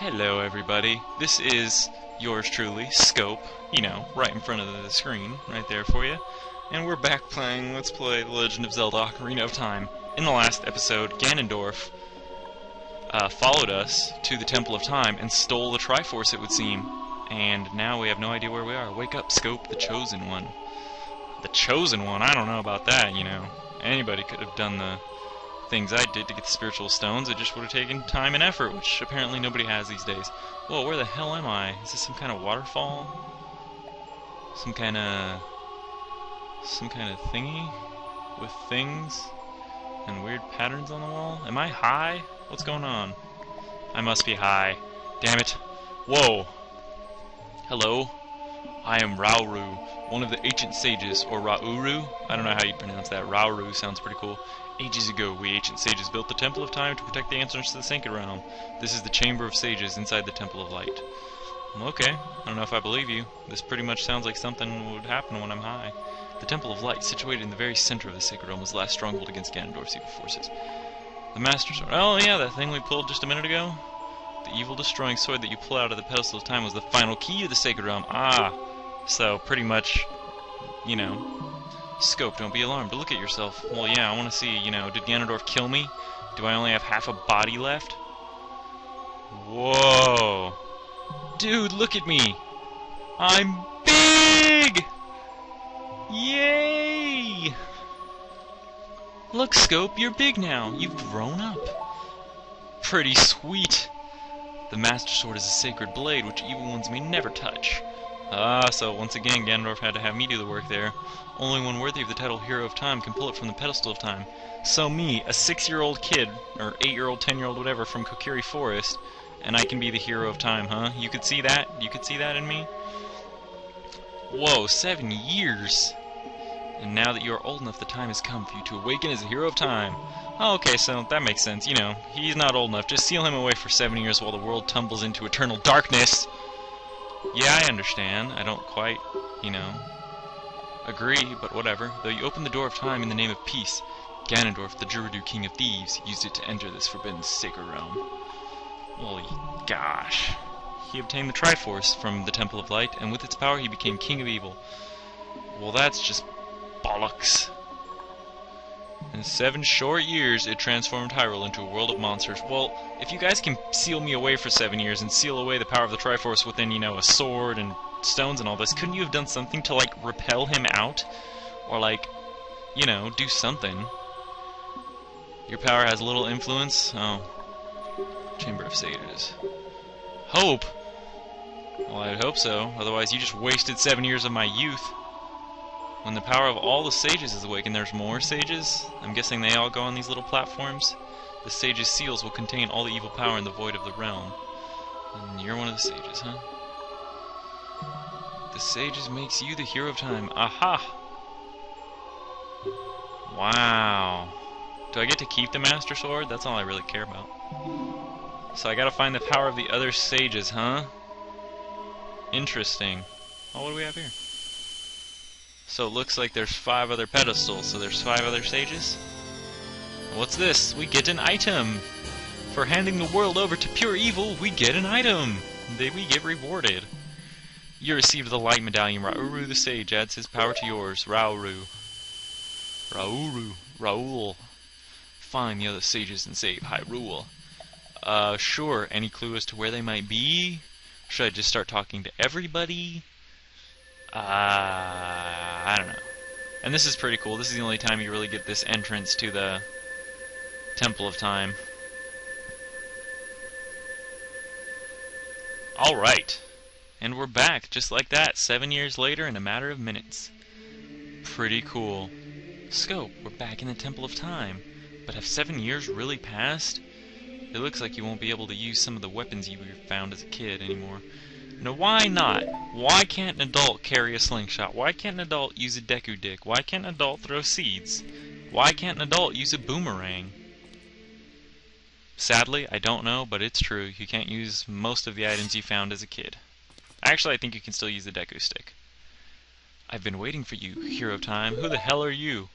Hello everybody, this is yours truly, Scope, you know, right in front of the screen, right there for you. And we're back playing Let's Play The Legend of Zelda Ocarina of Time. In the last episode, Ganondorf followed us to the Temple of Time and stole the Triforce, it would seem. And now we have no idea where we are. Wake up, Scope, the Chosen One. The Chosen One? I don't know about that, you know. Anybody could have done the things I did to get the spiritual stones. It just would have taken time and effort, which apparently nobody has these days. Whoa, where the hell am I? Is this some kind of waterfall? Some kind of thingy with things and weird patterns on the wall? Am I high? What's going on? I must be high. Damn it. Whoa. Hello. I am Rauru, one of the ancient sages, or Rauru. I don't know how you pronounce that. Rauru sounds pretty cool. Ages ago, we ancient sages built the Temple of Time to protect the entrance to the Sacred Realm. This is the Chamber of Sages inside the Temple of Light. Well, okay, I don't know if I believe you. This pretty much sounds like something would happen when I'm high. The Temple of Light, situated in the very center of the Sacred Realm, was the last stronghold against Ganondorf's evil forces. The Master Sword. Oh yeah, that thing we pulled just a minute ago? The evil destroying sword that you pull out of the pedestal of time was the final key of the Sacred Realm. Ah, so pretty much, you know, Scope, don't be alarmed, but look at yourself. Well, yeah, I want to see, you know, did Ganondorf kill me? Do I only have half a body left? Whoa. Dude, look at me. I'm big! Yay! Look, Scope, you're big now. You've grown up. Pretty sweet. The Master Sword is a sacred blade which evil ones may never touch. Ah, so once again, Ganondorf had to have me do the work there. Only one worthy of the title Hero of Time can pull it from the pedestal of time. So me, a 6-year-old kid, or 8-year-old, 10-year-old, whatever, from Kakariko Forest, and I can be the Hero of Time, huh? You could see that? You could see that in me? Whoa, 7 years! And now that you are old enough, the time has come for you to awaken as a Hero of Time. Oh, okay, so that makes sense. You know, he's not old enough. Just seal him away for 7 years while the world tumbles into eternal darkness. Yeah, I understand. I don't quite, you know, agree, but whatever. Though you opened the door of time in the name of peace, Ganondorf, the Gerudo King of Thieves, used it to enter this forbidden sacred realm. Holy gosh. He obtained the Triforce from the Temple of Light, and with its power he became King of Evil. Well, that's just bollocks. In 7 short years, it transformed Hyrule into a world of monsters. Well, if you guys can seal me away for 7 years and seal away the power of the Triforce within, you know, a sword and stones and all this, couldn't you have done something to, like, repel him out? Or, like, you know, do something. Your power has little influence? Oh. Chamber of Sages. Hope? Well, I'd hope so. Otherwise, you just wasted 7 years of my youth. When the power of all the sages is awakened, there's more sages? I'm guessing they all go on these little platforms? The sages' seals will contain all the evil power in the void of the realm. And you're one of the sages, huh? The sages makes you the Hero of Time. Aha! Wow. Do I get to keep the Master Sword? That's all I really care about. So I gotta find the power of the other sages, huh? Interesting. Oh, what do we have here? So it looks like there's 5 other pedestals, so there's 5 other sages? What's this? We get an item! For handing the world over to pure evil, we get an item! We get rewarded. You received the light medallion. Rauru the sage adds his power to yours. Rauru. Raul. Find the other sages and save Hyrule. Sure. Any clue as to where they might be? Should I just start talking to everybody? I don't know. And this is pretty cool. This is the only time you really get this entrance to the Temple of Time. Alright. And we're back, just like that, 7 years later in a matter of minutes. Pretty cool. Scope, we're back in the Temple of Time. But have 7 years really passed? It looks like you won't be able to use some of the weapons you found as a kid anymore. Now, why not? Why can't an adult carry a slingshot? Why can't an adult use a Deku Dick? Why can't an adult throw seeds? Why can't an adult use a boomerang? Sadly, I don't know, but it's true. You can't use most of the items you found as a kid. Actually, I think you can still use the Deku Stick. I've been waiting for you, Hero of Time. Who the hell are you?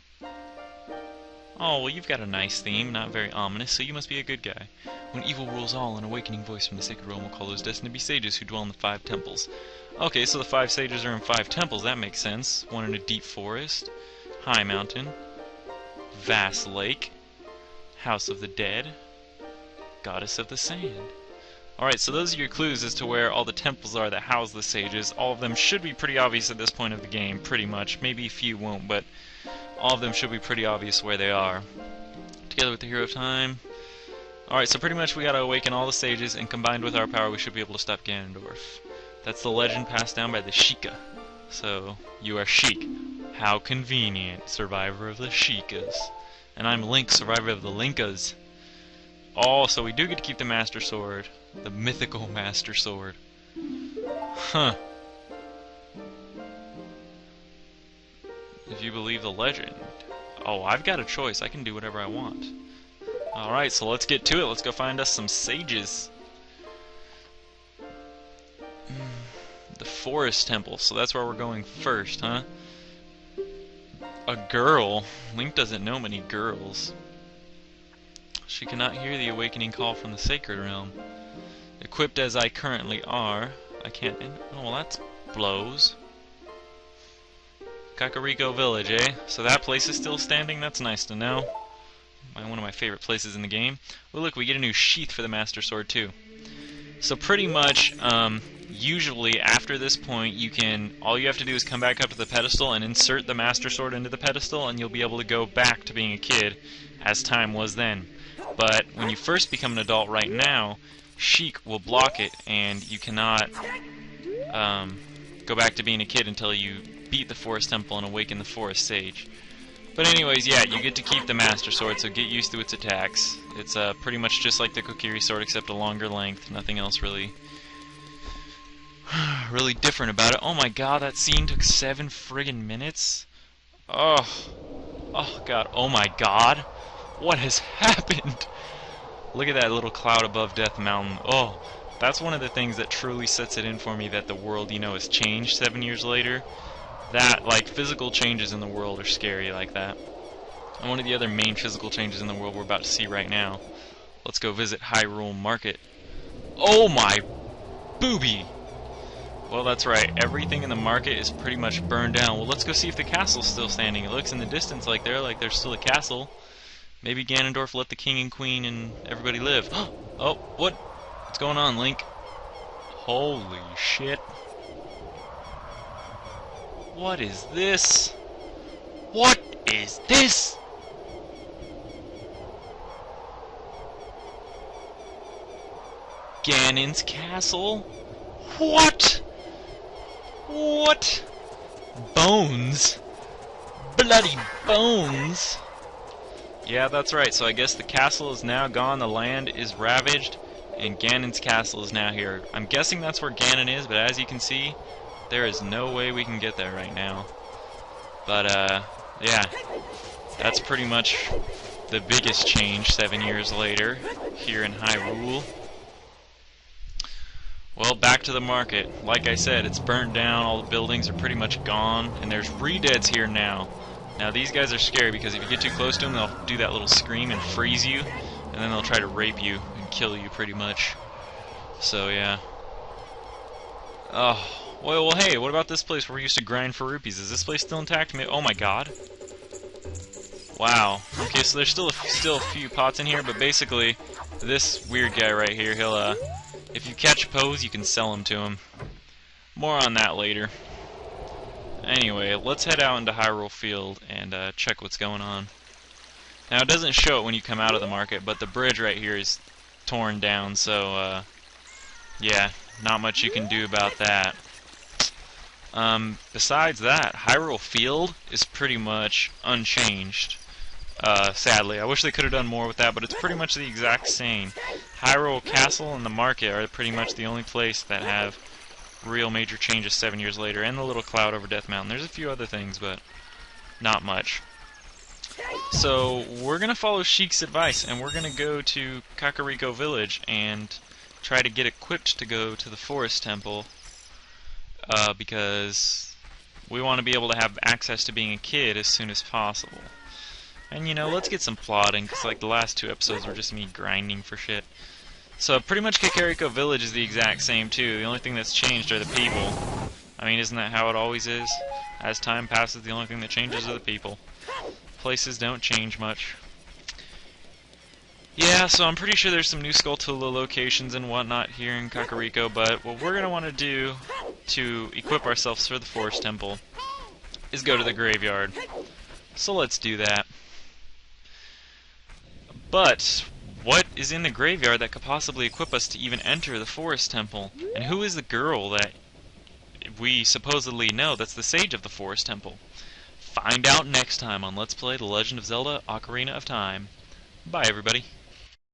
Oh, well, you've got a nice theme, not very ominous, so you must be a good guy. When evil rules all, an awakening voice from the sacred realm will call those destined to be sages who dwell in the 5 temples. Okay, so the 5 sages are in 5 temples, that makes sense. One in a deep forest, high mountain, vast lake, house of the dead, goddess of the sand. Alright, so those are your clues as to where all the temples are that house the sages. All of them should be pretty obvious at this point of the game, pretty much. Maybe a few won't, but all of them should be pretty obvious where they are. Together with the Hero of Time. Alright, so pretty much we gotta awaken all the sages, and combined with our power we should be able to stop Ganondorf. That's the legend passed down by the Sheikah. So, you are Sheik. How convenient, survivor of the Sheikahs. And I'm Link, survivor of the Linkas. Oh, so we do get to keep the Master Sword. The mythical Master Sword. Huh. If you believe the legend. Oh, I've got a choice. I can do whatever I want. Alright, so let's get to it. Let's go find us some sages. The Forest Temple. So that's where we're going first, huh? A girl? Link doesn't know many girls. She cannot hear the awakening call from the sacred realm. Equipped as I currently are, I can't... Oh, well, that blows. Kakariko Village, eh? So that place is still standing? That's nice to know. One of my favorite places in the game. Oh, look, we get a new sheath for the Master Sword, too. So pretty much, usually after this point, all you have to do is come back up to the pedestal and insert the Master Sword into the pedestal, and you'll be able to go back to being a kid, as time was then. But when you first become an adult right now, Sheik will block it, and you cannot go back to being a kid until you beat the Forest Temple and awaken the Forest Sage. But anyways, yeah, you get to keep the Master Sword, so get used to its attacks. It's pretty much just like the Kokiri Sword, except a longer length. Nothing else really different about it. Oh my god, that scene took 7 friggin' minutes? Oh god, oh my god. What has happened? Look at that little cloud above Death Mountain. Oh, that's one of the things that truly sets it in for me that the world, has changed 7 years later. That, like, physical changes in the world are scary like that. And one of the other main physical changes in the world we're about to see right now. Let's go visit Hyrule Market. Oh my booby! Well, that's right. Everything in the market is pretty much burned down. Well, let's go see if the castle's still standing. It looks in the distance like there's still a castle. Maybe Ganondorf let the king and queen and everybody live. Oh, what? What's going on, Link? Holy shit. What is this? What is this? Ganon's castle? What? What? Bones? Bloody bones? Yeah, that's right. So I guess the castle is now gone, the land is ravaged, and Ganon's castle is now here. I'm guessing that's where Ganon is, but as you can see, there is no way we can get there right now. But, yeah. That's pretty much the biggest change 7 years later here in Hyrule. Well, back to the market. Like I said, it's burnt down, all the buildings are pretty much gone, and there's re-deads here now. Now, these guys are scary because if you get too close to them, they'll do that little scream and freeze you, and then they'll try to rape you and kill you pretty much. So, yeah. Oh. Well, hey, what about this place where we used to grind for rupees? Is this place still intact? Oh my god. Wow. Okay, so there's still a few pots in here, but basically, this weird guy right here, he'll, if you catch a pose, you can sell him to him. More on that later. Anyway, let's head out into Hyrule Field and check what's going on. Now, it doesn't show it when you come out of the market, but the bridge right here is torn down, so, yeah, not much you can do about that. Besides that, Hyrule Field is pretty much unchanged. Sadly, I wish they could have done more with that, but it's pretty much the exact same. Hyrule Castle and the market are pretty much the only place that have real major changes 7 years later, and the little cloud over Death Mountain. There's a few other things, but not much. So, we're gonna follow Sheik's advice, and we're gonna go to Kakariko Village and try to get equipped to go to the Forest Temple. Because we want to be able to have access to being a kid as soon as possible. And you know, let's get some plotting, because like the last 2 episodes were just me grinding for shit. So pretty much Kakariko Village is the exact same too. The only thing that's changed are the people. I mean, isn't that how it always is? As time passes, the only thing that changes are the people. Places don't change much. Yeah, so I'm pretty sure there's some new Skulltula locations and whatnot here in Kakariko, but what we're going to want to do to equip ourselves for the Forest Temple is go to the graveyard. So let's do that. But what is in the graveyard that could possibly equip us to even enter the Forest Temple? And who is the girl that we supposedly know that's the Sage of the Forest Temple? Find out next time on Let's Play The Legend of Zelda: Ocarina of Time. Bye, everybody.